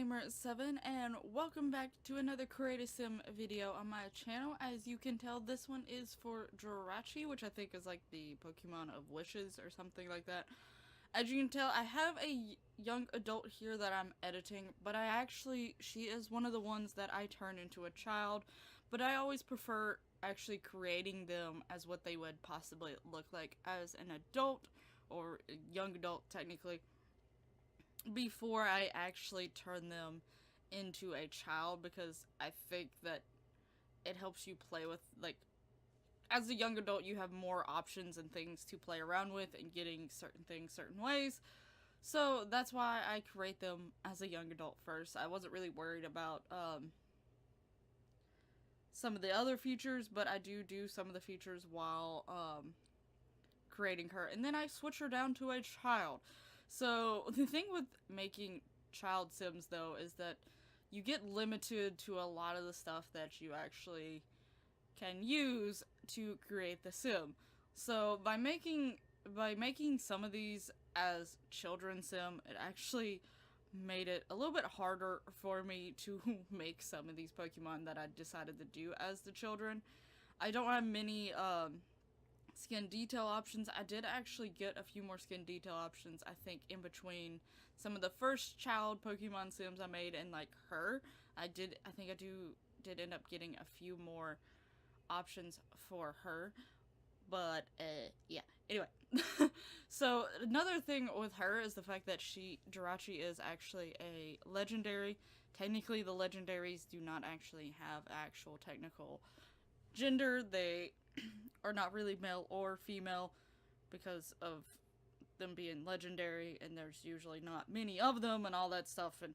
Gamer7 and welcome back to another Create a Sim video on my channel. As you can tell, this one is for Jirachi, which I think is like the Pokemon of wishes or something like that. As you can tell, I have a young adult here that I'm editing, but she is one of the ones that I turn into a child, but I always prefer actually creating them as what they would possibly look like as an adult, or a young adult technically, before I actually turn them into a child, because I think that it helps you play with, like, as a young adult you have more options and things to play around with and getting certain things certain ways. So that's why I create them as a young adult first. I wasn't really worried about some of the other features, but I do some of the features while creating her, and then I switch her down to a child. So the thing with making child sims, though, is that you get limited to a lot of the stuff that you actually can use to create the sim. So by making some of these as children sim, it actually made it a little bit harder for me to make some of these Pokemon that I decided to do as the children. I don't have many skin detail options. I did actually get a few more skin detail options, I think, in between some of the first child Pokemon sims I made and like her. I did end up getting a few more options for her. But yeah. Anyway. So another thing with her is the fact that Jirachi is actually a legendary. Technically the legendaries do not actually have actual technical gender. They are not really male or female because of them being legendary, and there's usually not many of them and all that stuff, and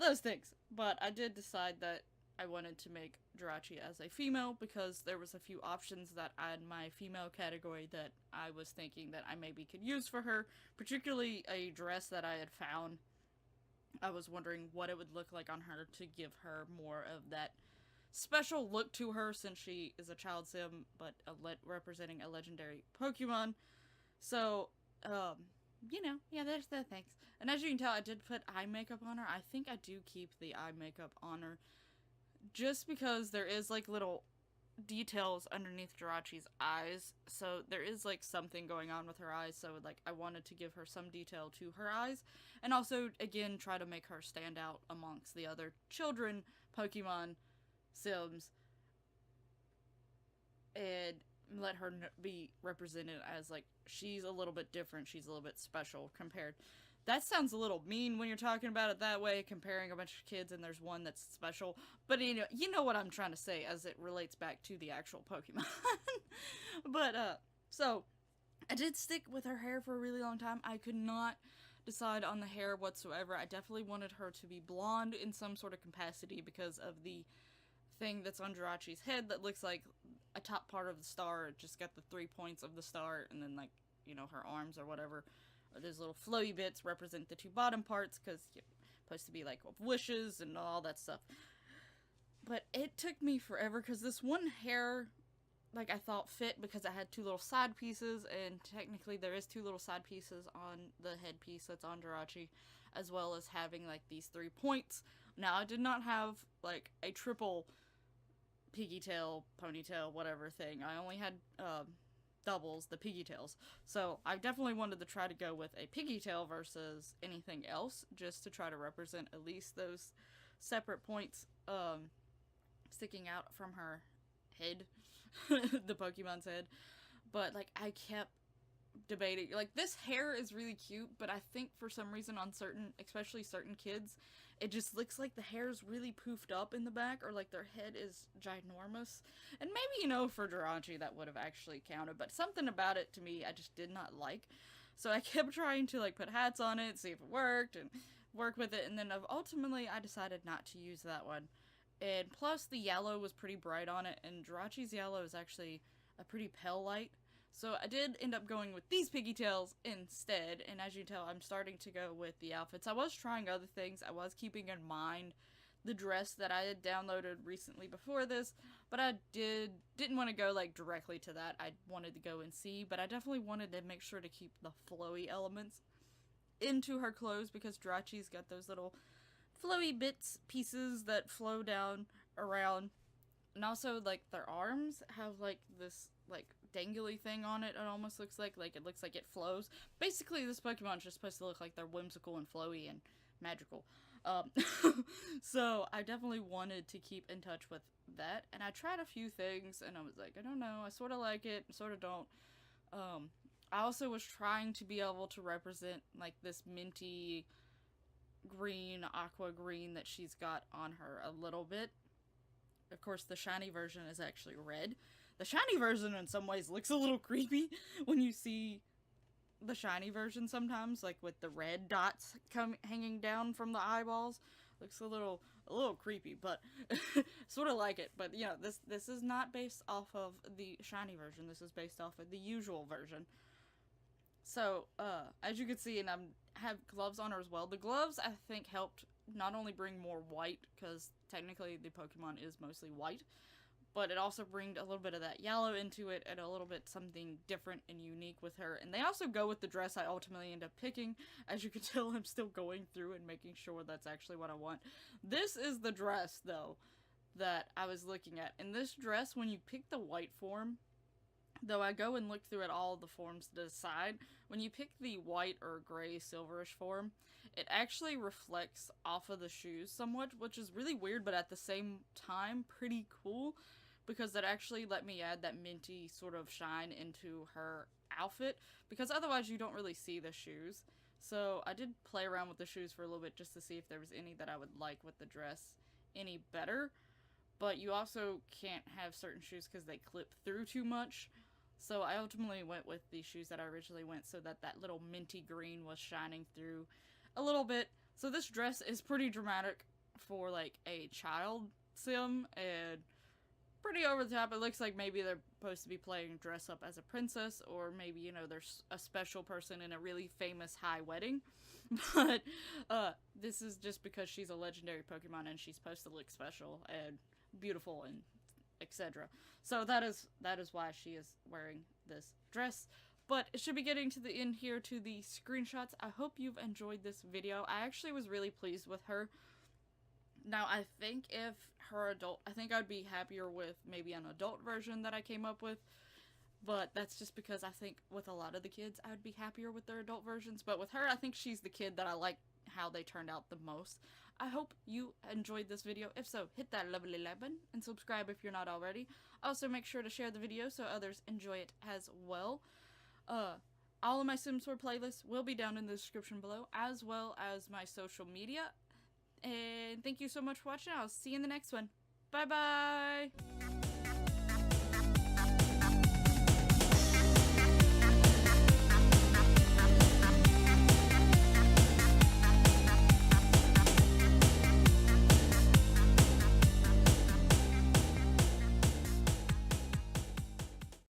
those things. But I did decide that I wanted to make Jirachi as a female because there was a few options that I had in my female category that I was thinking that I maybe could use for her, particularly a dress that I had found. I was wondering what it would look like on her to give her more of that special look to her, since she is a child sim, but representing a legendary Pokemon. So, yeah, there's the things. And as you can tell, I did put eye makeup on her. I think I do keep the eye makeup on her just because there is, like, little details underneath Jirachi's eyes. So there is, like, something going on with her eyes. So, like, I wanted to give her some detail to her eyes. And also, again, try to make her stand out amongst the other children Pokemon sims, and let her be represented as, like, she's a little bit different, she's a little bit special compared. That sounds a little mean when you're talking about it that way, comparing a bunch of kids and there's one that's special, but you know what I'm trying to say as it relates back to the actual Pokemon. But so I did stick with her hair for a really long time. I could not decide on the hair whatsoever. I definitely wanted her to be blonde in some sort of capacity because of the thing that's on Jirachi's head that looks like a top part of the star. It just got the 3 points of the star, and then, like, her arms or whatever, or those little flowy bits represent the 2 bottom parts, because you're supposed to be, like, wishes and all that stuff. But it took me forever, because this one hair, like, I thought fit because I had 2 little side pieces, and technically there is 2 little side pieces on the headpiece that's on Jirachi, as well as having, like, these 3 points. Now, I did not have, like, a triple piggy tail, ponytail, whatever thing. I only had doubles, the piggy tails. So I definitely wanted to try to go with a piggy tail versus anything else, just to try to represent at least those separate points sticking out from her head, the Pokemon's head. But, like, I kept debating, like, this hair is really cute, but I think for some reason on especially certain kids, it just looks like the hair's really poofed up in the back, or like their head is ginormous. And maybe, for Jirachi that would have actually counted, but something about it to me I just did not like. So I kept trying to, like, put hats on it, see if it worked, and work with it, and then ultimately I decided not to use that one. And plus the yellow was pretty bright on it, and Jirachi's yellow is actually a pretty pale light. So I did end up going with these pigtails instead, and as you can tell, I'm starting to go with the outfits. I was trying other things. I was keeping in mind the dress that I had downloaded recently before this, but I didn't want to go, like, directly to that. I wanted to go and see, but I definitely wanted to make sure to keep the flowy elements into her clothes, because Jirachi's got those little flowy bits, pieces that flow down around. And also, like, their arms have, like, this, like, dangly thing on it. It almost looks like it looks like it flows. Basically, this Pokemon's just supposed to look like they're whimsical and flowy and magical. Um, so I definitely wanted to keep in touch with that. And I tried a few things, and I was like, I don't know. I sort of like it, sort of don't. I also was trying to be able to represent, like, this minty green, aqua green that she's got on her a little bit. Of course, the shiny version is actually red. The shiny version in some ways looks a little creepy when you see the shiny version sometimes, like with the red dots hanging down from the eyeballs. Looks a little creepy, but sort of like it. But you know, this is not based off of the shiny version. This is based off of the usual version. So, as you can see, and I have gloves on her as well. The gloves, I think, helped not only bring more white, because technically the Pokemon is mostly white, but it also brought a little bit of that yellow into it, and a little bit something different and unique with her. And they also go with the dress I ultimately end up picking. As you can tell, I'm still going through and making sure that's actually what I want. This is the dress, though, that I was looking at. In this dress, when you pick the white form, though I go and look through at all the forms to decide, when you pick the white or gray silverish form, it actually reflects off of the shoes somewhat, which is really weird, but at the same time pretty cool, because that actually let me add that minty sort of shine into her outfit, because otherwise you don't really see the shoes. So I did play around with the shoes for a little bit just to see if there was any that I would like with the dress any better, but you also can't have certain shoes because they clip through too much. So I ultimately went with the shoes that I originally went, so that that little minty green was shining through a little bit. So this dress is pretty dramatic for like a child sim, and pretty over the top. It looks like maybe they're supposed to be playing dress up as a princess, or maybe, you know, there's a special person in a really famous high wedding. But this is just because she's a legendary Pokemon and she's supposed to look special and beautiful and etc. So that is why she is wearing this dress. But it should be getting to the end here to the screenshots. I hope you've enjoyed this video. I actually was really pleased with her. Now, I think if her adult, I think I'd be happier with maybe an adult version that I came up with. But that's just because I think with a lot of the kids, I'd be happier with their adult versions. But with her, I think she's the kid that I like how they turned out the most. I hope you enjoyed this video. If so, hit that lovely like button and subscribe if you're not already. Also, make sure to share the video so others enjoy it as well. All of my Sim Sword playlists will be down in the description below, as well as my social media. And thank you so much for watching. I'll see you in the next one. Bye bye!